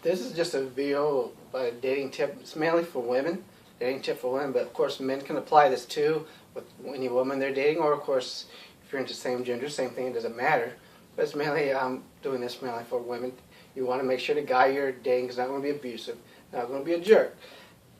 This is just a video about a dating tip. It's mainly for women, dating tip for women, but of course men can apply this too with any woman they're dating, or of course if you're into same gender, same thing, it doesn't matter. But it's mainly, I'm doing this mainly for women. You want to make sure the guy you're dating is not going to be abusive, not going to be a jerk.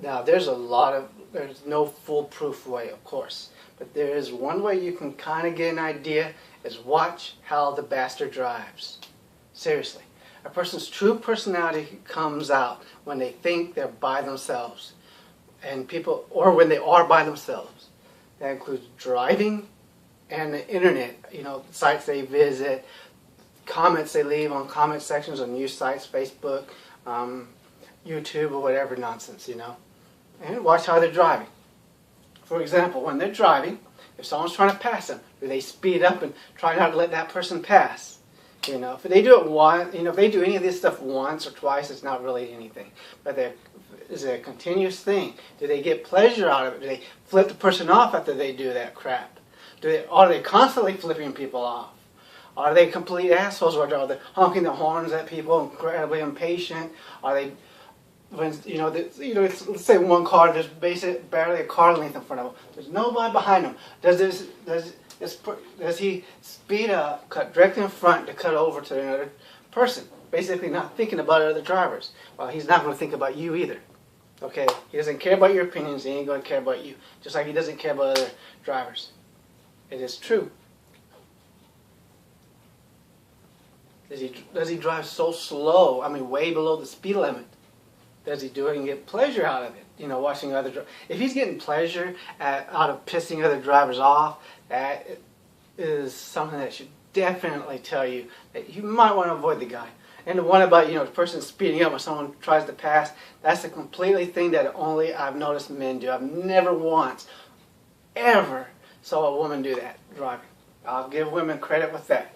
Now there's no foolproof way, of course, but there is one way you can kind of get an idea, is watch how the bastard drives. Seriously. A person's true personality comes out when they think they're by themselves, or when they are by themselves. That includes driving and the internet, sites they visit, comments they leave on comment sections on news sites, Facebook, YouTube, or whatever nonsense, And watch how they're driving. For example, when they're driving, if someone's trying to pass them, do they speed up and try not to let that person pass? If they do it once, if they do any of this stuff once or twice, it's not really anything. But is it a continuous thing? Do they get pleasure out of it? Do they flip the person off after they do that crap? Are they constantly flipping people off? Are they complete assholes, or are they honking their horns at people, incredibly impatient? Are they, let's say one car, there's barely a car length in front of them. There's nobody behind them. Does he speed up, cut directly in front to cut over to another person? Basically not thinking about other drivers. Well, he's not going to think about you either. Okay? He doesn't care about your opinions. He ain't going to care about you. Just like he doesn't care about other drivers. It is true. Does he drive so slow? I mean, way below the speed limit. Does he do it and get pleasure out of it? Watching other drivers. If he's getting pleasure out of pissing other drivers off, that is something that should definitely tell you that you might want to avoid the guy. And the one about, the person speeding up when someone tries to pass, that's a completely thing that only I've noticed men do. I've never once, ever saw a woman do that, driving. I'll give women credit with that.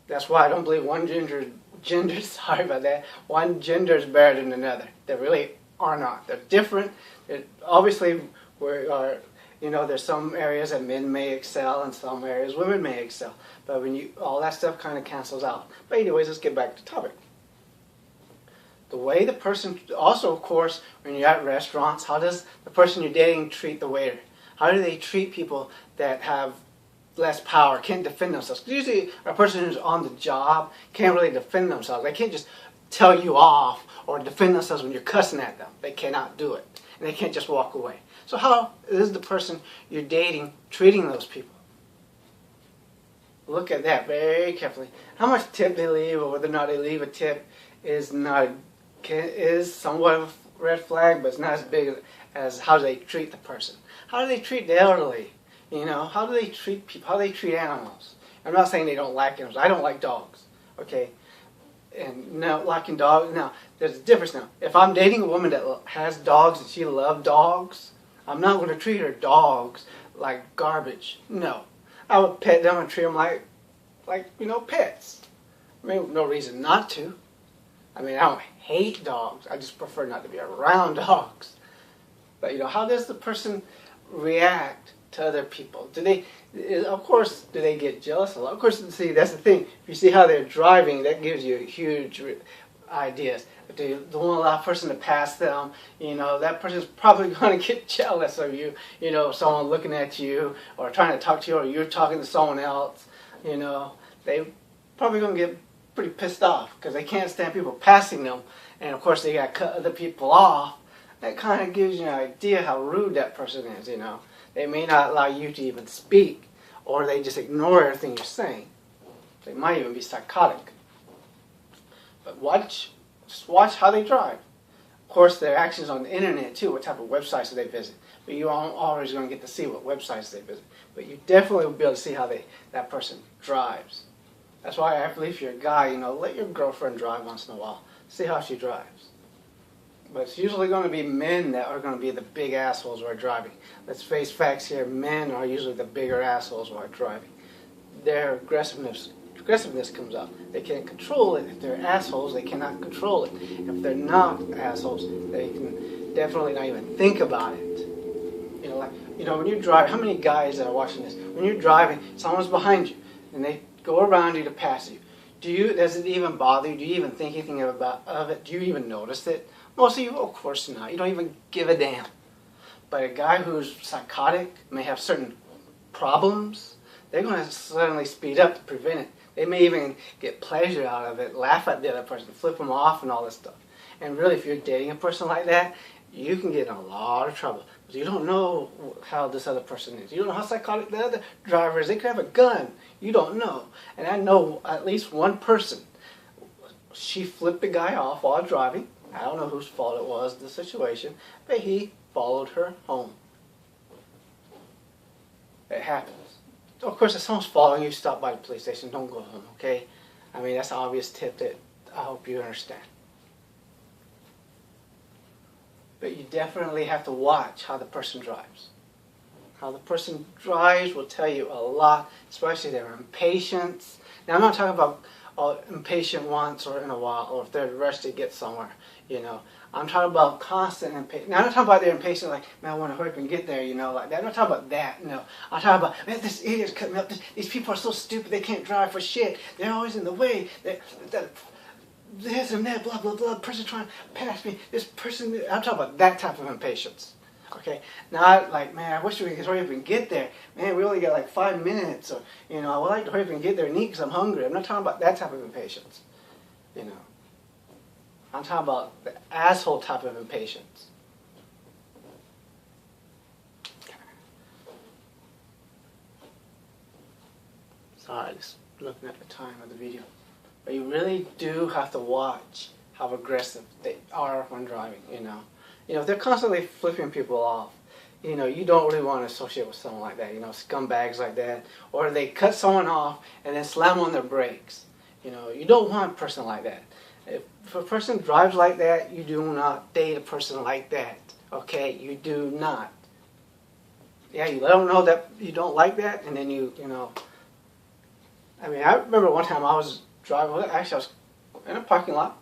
That's why I don't believe one gender sorry about that, one gender is better than another. They really are not. They're different. Obviously, there's some areas that men may excel and some areas women may excel. But all that stuff kind of cancels out. But anyways, let's get back to the topic. The way the person, also of course, when you're at restaurants, how does the person you're dating treat the waiter? How do they treat people that have less power, can't defend themselves? Usually a person who's on the job can't really defend themselves. They can't just tell you off or defend themselves when you're cussing at them. They cannot do it. And they can't just walk away. So how is the person you're dating treating those people? Look at that very carefully. How much tip they leave, or whether or not they leave a tip, is somewhat of a red flag, but it's not as big as how they treat the person. How do they treat the elderly? How do they treat people? How do they treat animals? I'm not saying they don't like animals. I don't like dogs. Okay? And now, liking dogs, now, there's a difference now. If I'm dating a woman that has dogs and she loves dogs, I'm not going to treat her dogs like garbage. No. I would pet them and treat them like pets. I mean, no reason not to. I mean, I don't hate dogs. I just prefer not to be around dogs. But, how does the person react to other people? Do they get jealous a lot? Of course, see, that's the thing. If you see how they're driving, that gives you huge ideas. If they don't allow a person to pass them, that person's probably going to get jealous of you. Someone looking at you or trying to talk to you, or you're talking to someone else. They probably going to get pretty pissed off because they can't stand people passing them. And of course, they got to cut other people off. That kind of gives you an idea how rude that person is, They may not allow you to even speak, or they just ignore everything you're saying. They might even be psychotic. But just watch how they drive. Of course, their actions on the internet too, what type of websites do they visit. But you aren't always going to get to see what websites they visit. But you definitely will be able to see how that person drives. That's why I believe if you're a guy, let your girlfriend drive once in a while. See how she drives. But it's usually going to be men that are going to be the big assholes while driving. Let's face facts here. Men are usually the bigger assholes while driving. Their aggressiveness comes out. They can't control it. If they're assholes, they cannot control it. If they're not assholes, they can definitely not even think about it. When you drive, how many guys that are watching this, when you're driving, someone's behind you, and they go around you to pass you. Does it even bother you? Do you even think anything of it? Do you even notice it? Most of you, of course not. You don't even give a damn. But a guy who's psychotic may have certain problems. They're going to suddenly speed up to prevent it. They may even get pleasure out of it, laugh at the other person, flip them off and all this stuff. And really, if you're dating a person like that, you can get in a lot of trouble. Because you don't know how this other person is. You don't know how psychotic the other driver is. They could have a gun. You don't know. And I know at least one person. She flipped the guy off while driving. I don't know whose fault it was, the situation. But he followed her home. It happens. Of course, if someone's following you, stop by the police station. Don't go home, okay? I mean, that's an obvious tip that I hope you understand. But you definitely have to watch how the person drives. How the person drives will tell you a lot, especially their impatience. Now, I'm not talking about impatient once or in a while, or if they're rushed to get somewhere, you know. I'm talking about constant impatience. Now, I'm not talking about their impatience like, man, I want to hurry up and get there, you know, like that. I'm not talking about that, no. I'm talking about, man, this idiot's cutting me up. These people are so stupid, they can't drive for shit. They're always in the way. This and that, blah, blah, blah, person trying to pass me, this person, I'm talking about that type of impatience, okay? Not like, man, I wish we could hurry up and get there. Man, we only got like 5 minutes, or, you know, I would like to hurry up and get there and eat because I'm hungry. I'm not talking about that type of impatience, you know. I'm talking about the asshole type of impatience. Sorry, just looking at the time of the video. But you really do have to watch how aggressive they are when driving, you know. You know, if they're constantly flipping people off, you know, you don't really want to associate with someone like that, you know, scumbags like that. Or they cut someone off and then slam on their brakes. You know, you don't want a person like that. If a person drives like that, you do not date a person like that, okay? You do not. Yeah, you let them know that you don't like that, and then you know. I mean, I remember one time I was driving, actually I was in a parking lot.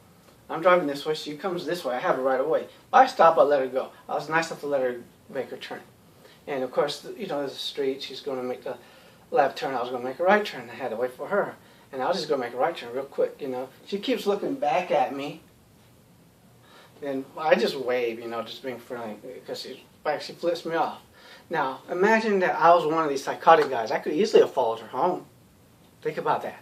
I'm driving this way, she comes this way, I have her right away. I stop, I let her go. I was nice enough to let her make her turn. And of course, you know, there's a street, she's going to make the left turn, I was going to make a right turn. I had to wait for her. And I was just going to make a right turn real quick, you know. She keeps looking back at me. And I just wave, you know, just being friendly, because she flips me off. Now, imagine that I was one of these psychotic guys. I could easily have followed her home. Think about that.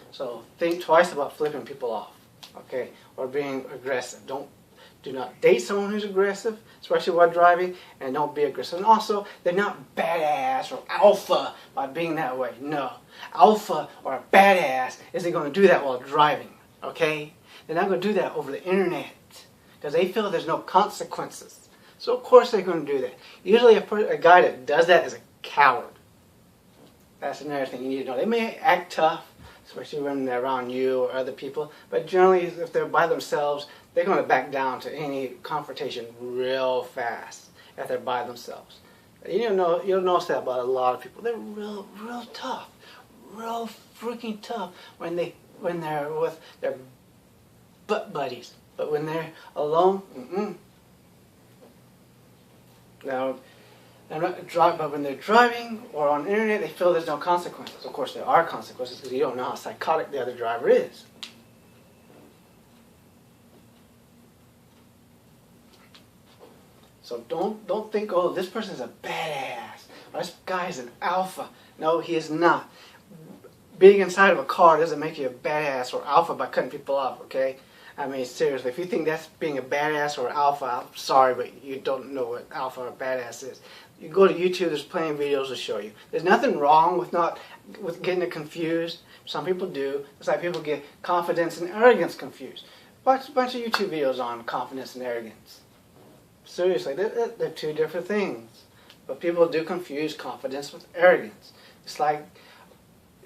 So think twice about flipping people off, okay, or being aggressive. Do not date someone who's aggressive, especially while driving, and don't be aggressive. And also, they're not badass or alpha by being that way. No. Alpha or a badass isn't going to do that while driving, okay? They're not going to do that over the internet because they feel there's no consequences. So, of course, they're going to do that. Usually, a guy that does that is a coward. That's another thing you need to know. They may act tough, especially when they're around you or other people, but generally, if they're by themselves, they're going to back down to any confrontation real fast if they're by themselves. You'll notice that about a lot of people. They're real tough, real freaking tough when they're with their butt buddies. But when they're alone, Now, but when they're driving or on the internet, they feel there's no consequences. Of course, there are consequences because you don't know how psychotic the other driver is. So don't think, oh, this person's a badass. Or this guy's an alpha. No, he is not. Being inside of a car doesn't make you a badass or alpha by cutting people off, okay? I mean, seriously, if you think that's being a badass or alpha, I'm sorry, but you don't know what alpha or badass is. You go to YouTube, there's plenty of videos to show you. There's nothing wrong with getting it confused. Some people do. It's like people get confidence and arrogance confused. Watch a bunch of YouTube videos on confidence and arrogance. Seriously, they're two different things. But people do confuse confidence with arrogance. It's like,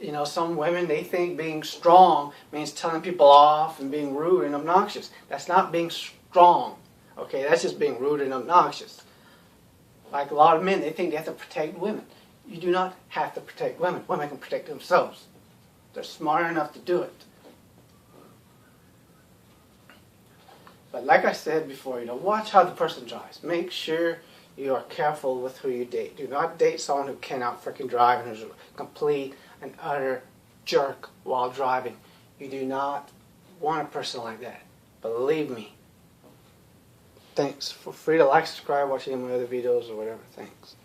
you know, some women, they think being strong means telling people off and being rude and obnoxious. That's not being strong. Okay, that's just being rude and obnoxious. Like a lot of men, they think they have to protect women. You do not have to protect women. Women can protect themselves. They're smart enough to do it. But like I said before, you know, watch how the person drives. Make sure you are careful with who you date. Do not date someone who cannot freaking drive and who's a complete and utter jerk while driving. You do not want a person like that. Believe me. Thanks. Feel free to like, subscribe, watch any of my other videos or whatever. Thanks.